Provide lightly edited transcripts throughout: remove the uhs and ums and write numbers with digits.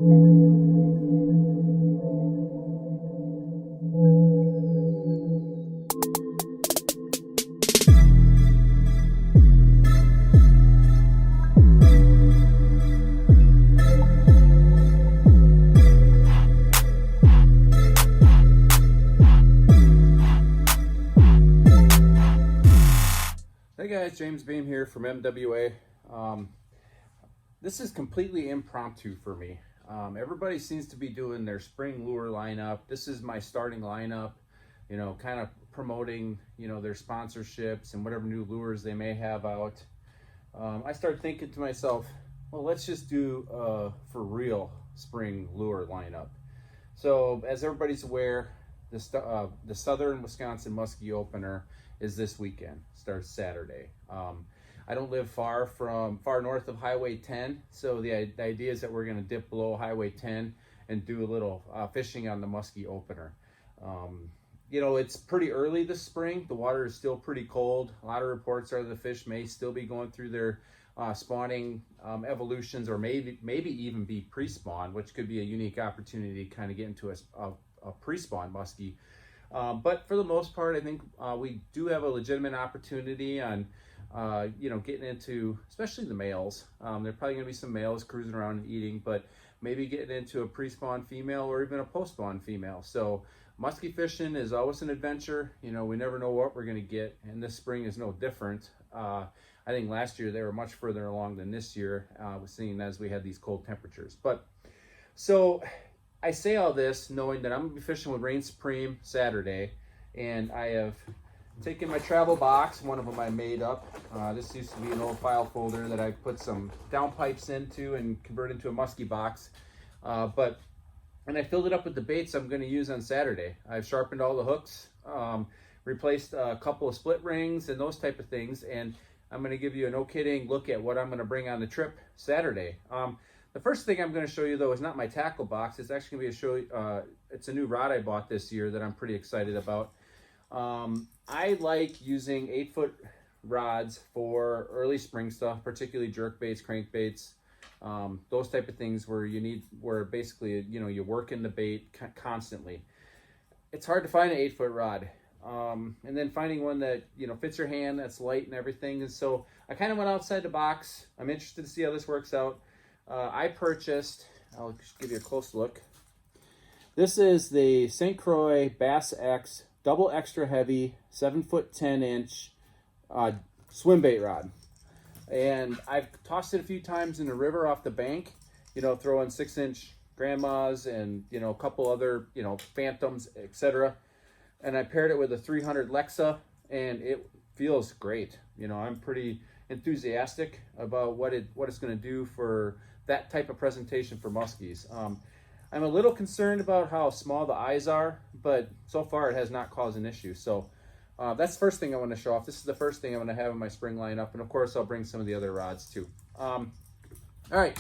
Hey guys, James Beam here from MWA. This is completely impromptu for me. Everybody seems to be doing their spring lure lineup. This is my starting lineup, you know, kind of promoting, you know, their sponsorships and whatever new lures they may have out. I started thinking to myself, well, let's just do for real spring lure lineup. So as everybody's aware, the Southern Wisconsin Musky opener is this weekend, starts Saturday. I don't live far north of Highway 10, so the idea is that we're gonna dip below Highway 10 and do a little fishing on the Musky opener. You know, it's pretty early this spring. The water is still pretty cold. A lot of reports are the fish may still be going through their spawning evolutions, or maybe even be pre-spawn, which could be a unique opportunity to kind of get into a pre-spawn muskie. But for the most part, I think we do have a legitimate opportunity on, you know, getting into, especially the males. There are probably going to be some males cruising around and eating, but maybe getting into a pre-spawn female or even a post-spawn female. So musky fishing is always an adventure. You know, we never know what we're going to get, and this spring is no different. I think last year they were much further along than this year, seeing as we had these cold temperatures. But so I say all this knowing that I'm gonna be fishing with Reign Supreme Saturday, and I have taken my travel box. One of them I made up. This used to be an old file folder that I put some down pipes into and converted into a musky box. And I filled it up with the baits I'm going to use on Saturday. I've sharpened all the hooks, replaced a couple of split rings and those type of things, and I'm going to give you a no kidding look at what I'm going to bring on the trip Saturday. The first thing I'm going to show you, though, is not my tackle box. It's actually going to be it's a new rod I bought this year that I'm pretty excited about. I like using 8-foot rods for early spring stuff, particularly jerk baits, crankbaits, those type of things where basically, you know, you work in the bait constantly. It's hard to find an 8-foot rod. And then finding one that, you know, fits your hand, that's light and everything. And so I kind of went outside the box. I'm interested to see how this works out. I purchased, I'll just give you a close look. This is the St. Croix Bass X double extra heavy 7-foot 10-inch swim bait rod. And I've tossed it a few times in the river off the bank, you know, throwing 6-inch grandmas and, you know, a couple other, you know, phantoms, etc. And I paired it with a 300 Lexa, and it feels great. You know, I'm pretty enthusiastic about what it's going to do for that type of presentation for muskies. I'm a little concerned about how small the eyes are, but so far it has not caused an issue. So that's the first thing I want to show off. This is the first thing I'm going to have in my spring lineup, and of course I'll bring some of the other rods too. All right,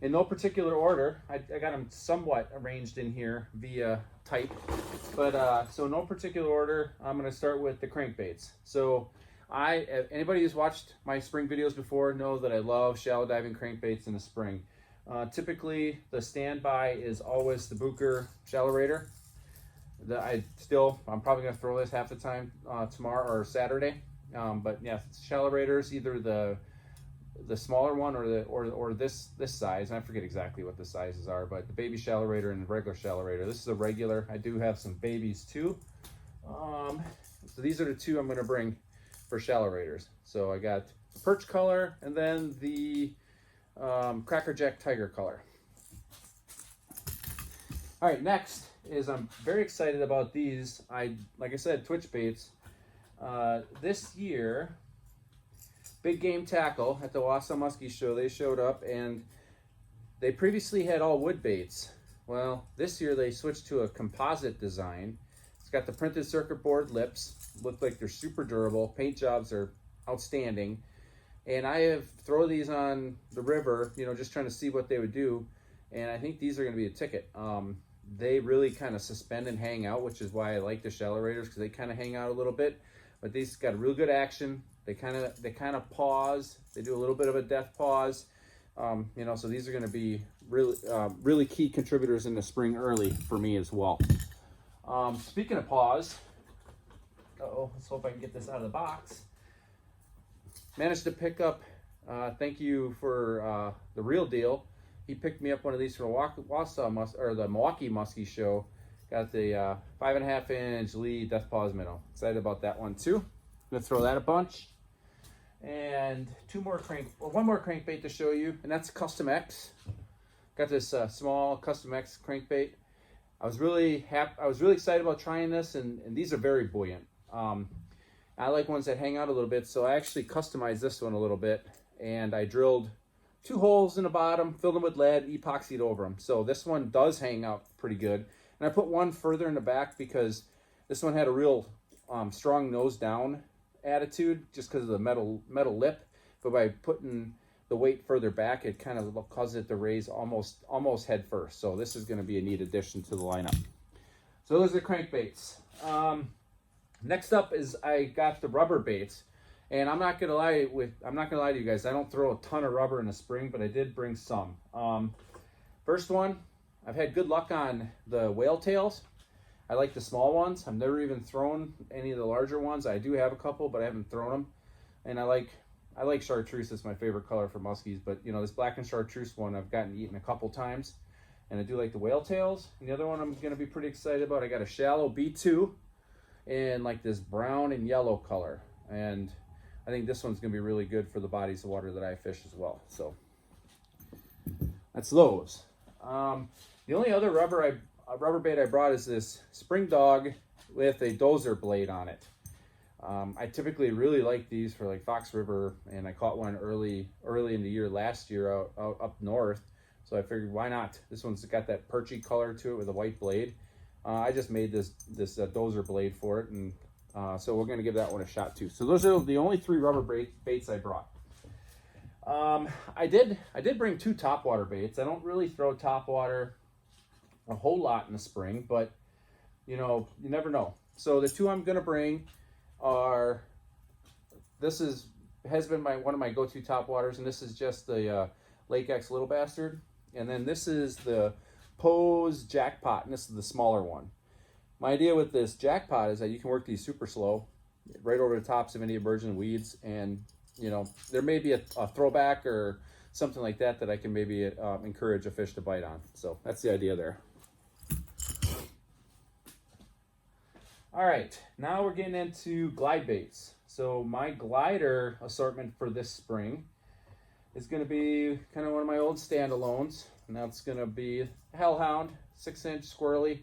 in no particular order, I got them somewhat arranged in here via type, but so no particular order, I'm going to start with the crankbaits. So anybody who's watched my spring videos before know that I love shallow diving crankbaits in the spring. Typically the standby is always the Booker Shallow Raider. I'm probably gonna throw this half the time tomorrow or Saturday. But yeah, Shallow Raiders, either the smaller one or this size. I forget exactly what the sizes are, but the baby Shallow Raider and the regular Shallow Raider. This is a regular. I do have some babies too. So these are the two I'm gonna bring for Shallow Raiders. So I got the perch color and then the Crackerjack Tiger color. All right, next is I'm very excited about these. Like I said, twitch baits. This year, Big Game Tackle at the Wausau Muskie Show, they showed up, and they previously had all wood baits. Well, this year they switched to a composite design. It's got the printed circuit board lips, look like they're super durable. Paint jobs are outstanding. And I have thrown these on the river, you know, just trying to see what they would do. And I think these are going to be a ticket. They really kind of suspend and hang out, which is why I like the Shallow Raiders, because they kind of hang out a little bit. But these got real good action. They kind of pause. They do a little bit of a death pause. You know, so these are going to be really key contributors in the spring early for me as well. Speaking of paws, let's hope I can get this out of the box. Managed to pick up, thank you for the Real Deal. He picked me up one of these from the Milwaukee Musky show. Got the 5.5 inch Lee Death Paws minnow. Excited about that one too. I'm gonna throw that a bunch. And one more crankbait to show you, and that's Custom X. Got this small Custom X crankbait. I was really excited about trying this, and these are very buoyant. I like ones that hang out a little bit, so I actually customized this one a little bit, and I drilled 2 holes in the bottom, filled them with lead, epoxied over them. So this one does hang out pretty good. And I put one further in the back because this one had a real strong nose down attitude just because of the metal lip. But by putting the weight further back, it kind of causes it to raise almost head first. So this is going to be a neat addition to the lineup. So those are the crankbaits. Next up is I got the rubber baits, and I'm not gonna lie to you guys. I don't throw a ton of rubber in the spring, but I did bring some. First one, I've had good luck on the whale tails. I like the small ones. I've never even thrown any of the larger ones. I do have a couple, but I haven't thrown them. And I like chartreuse. It's my favorite color for muskies. But you know, this black and chartreuse one I've gotten eaten a couple times, and I do like the whale tails. And the other one I'm gonna be pretty excited about. I got a shallow B2 in like this brown and yellow color, and I think this one's gonna be really good for the bodies of water that I fish as well. So that's those. The only other rubber bait I brought is this Spring Dog with a dozer blade on it. I typically really like these for like Fox River, and I caught one early in the year last year out up north, so I figured why not. This one's got that perchy color to it with a white blade. I just made this dozer blade for it, and so we're going to give that one a shot too. So those are the only 3 rubber baits I brought. I did bring 2 topwater baits. I don't really throw topwater a whole lot in the spring, but you know, you never know. So the 2 I'm going to bring are, has been one of my go-to topwaters, and this is just the Lake X Little Bastard, and then this is the Pose Jackpot, and this is the smaller one. My idea with this Jackpot is that you can work these super slow right over the tops of any emerging weeds, and you know, there may be a throwback or something like that I can maybe encourage a fish to bite on. So that's the idea there. All right, now we're getting into glide baits. So my glider assortment for this spring is going to be kind of one of my old standalones, and that's going to be Hellhound 6-inch squirrely.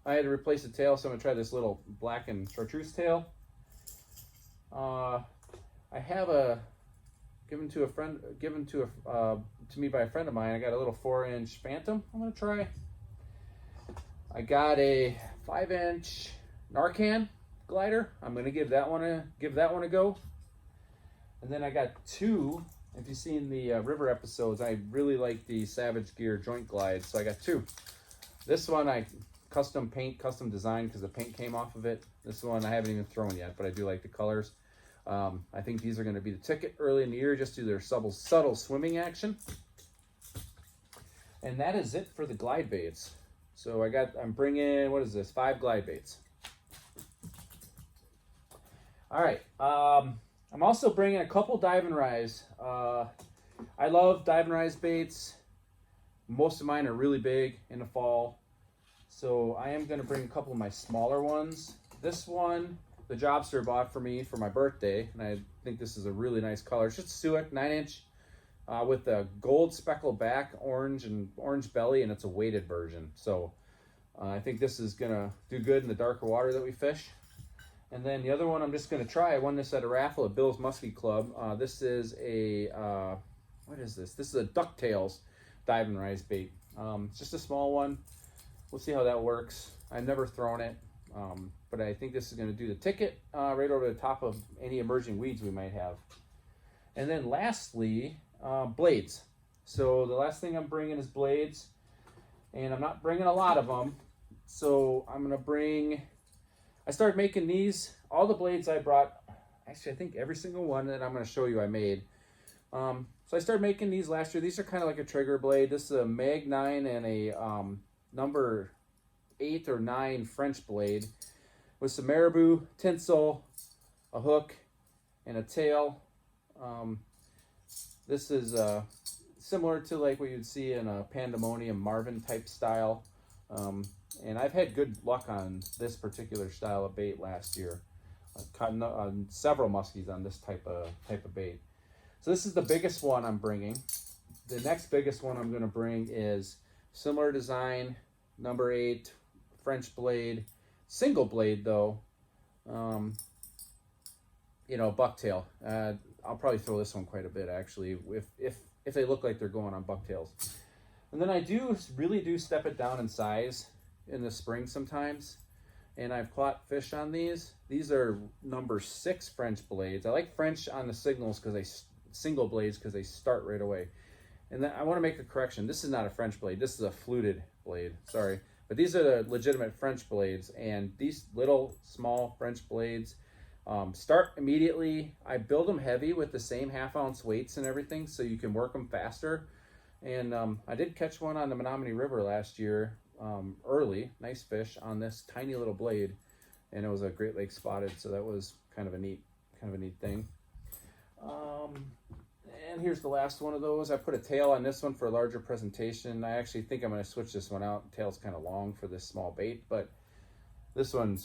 I had to replace the tail, so I'm gonna try this little black and chartreuse tail. I have given to me by a friend of mine. I got a little 4-inch Phantom I'm gonna try. I got a 5-inch Narcan glider. I'm gonna give that one a go. And then I got 2. If you've seen the river episodes, I really like the Savage Gear joint glide, so I got 2. This one I custom design because the paint came off of it. This one I haven't even thrown yet, but I do like the colors. I think these are going to be the ticket early in the year, just do their subtle swimming action. And that is it for the glide baits. So I'm bringing, what is this, 5 glide baits. All right, I'm also bringing a couple dive and rise. I love dive and rise baits. Most of mine are really big in the fall. So I am going to bring a couple of my smaller ones. This one, the Jobster bought for me for my birthday, and I think this is a really nice color. It's just Suic 9-inch with a gold speckled back, orange belly, and it's a weighted version. So I think this is going to do good in the darker water that we fish. And then the other one I'm just going to try, I won this at a raffle at Bill's Musky Club. This is a, what is this? This is a Bucktails dive and rise bait. It's just a small one. We'll see how that works. I've never thrown it, but I think this is going to do the ticket right over the top of any emerging weeds we might have. And then lastly, blades. So the last thing I'm bringing is blades, and I'm not bringing a lot of them. So I'm going to bring, I started making these, all the blades I brought, actually I think every single one that I'm going to show you I made So I started making these last year. These are kind of like a trigger blade. This is a Mag 9 and a number 8 or 9 French blade with some marabou tinsel, a hook, and a tail. This is similar to like what you'd see in a Pandemonium Marvin type style. And I've had good luck on this particular style of bait last year. I've caught several muskies on this type of bait. So this is the biggest one I'm bringing. The next biggest one I'm going to bring is similar design, number 8 French blade, single blade though. You know, bucktail. I'll probably throw this one quite a bit actually, if they look like they're going on bucktails. And then I really do step it down in size in the spring sometimes. And I've caught fish on these. These are number 6 French blades. I like French on the signals single blades because they start right away. And then I want to make a correction. This is not a French blade. This is a fluted blade. Sorry. But these are the legitimate French blades. And these little small French blades start immediately. I build them heavy with the same 1/2 ounce weights and everything so you can work them faster. And I did catch one on the Menominee River last year early. Nice fish on this tiny little blade. And it was a Great Lakes spotted. So that was kind of a neat thing. And here's the last one of those. I put a tail on this one for a larger presentation. I actually think I'm going to switch this one out. The tail's kind of long for this small bait, but this one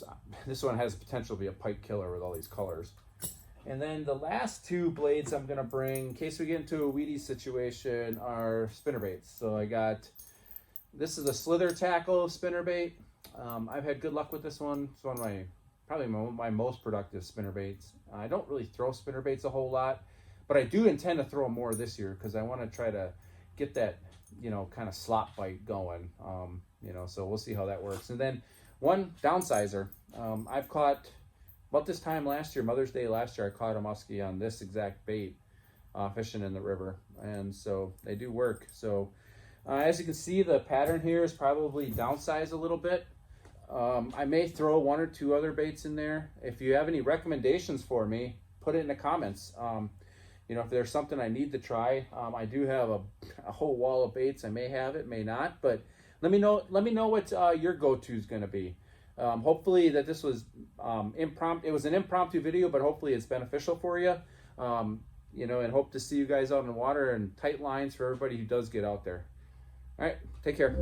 has potential to be a pike killer with all these colors. And then the last 2 blades I'm going to bring, in case we get into a weedy situation, are spinnerbaits. So this is a slither tackle spinnerbait. I've had good luck with this one. It's one of probably my most productive spinnerbaits. I don't really throw spinnerbaits a whole lot, but I do intend to throw more this year because I want to try to get that, you know, kind of slop bite going. You know, so we'll see how that works. And then one downsizer. I've caught about this time last year, Mother's Day last year, I caught a muskie on this exact bait fishing in the river, and so they do work. So as you can see, the pattern here is probably downsized a little bit. I may throw 1 or 2 other baits in there. If you have any recommendations for me, put it in the comments. You know, if there's something I need to try, I do have a whole wall of baits. I may have it, may not, but let me know what your go-to is going to be. Hopefully that this was impromptu. It was an impromptu video, but hopefully it's beneficial for you. You know, and hope to see you guys out in the water and tight lines for everybody who does get out there. All right, take care.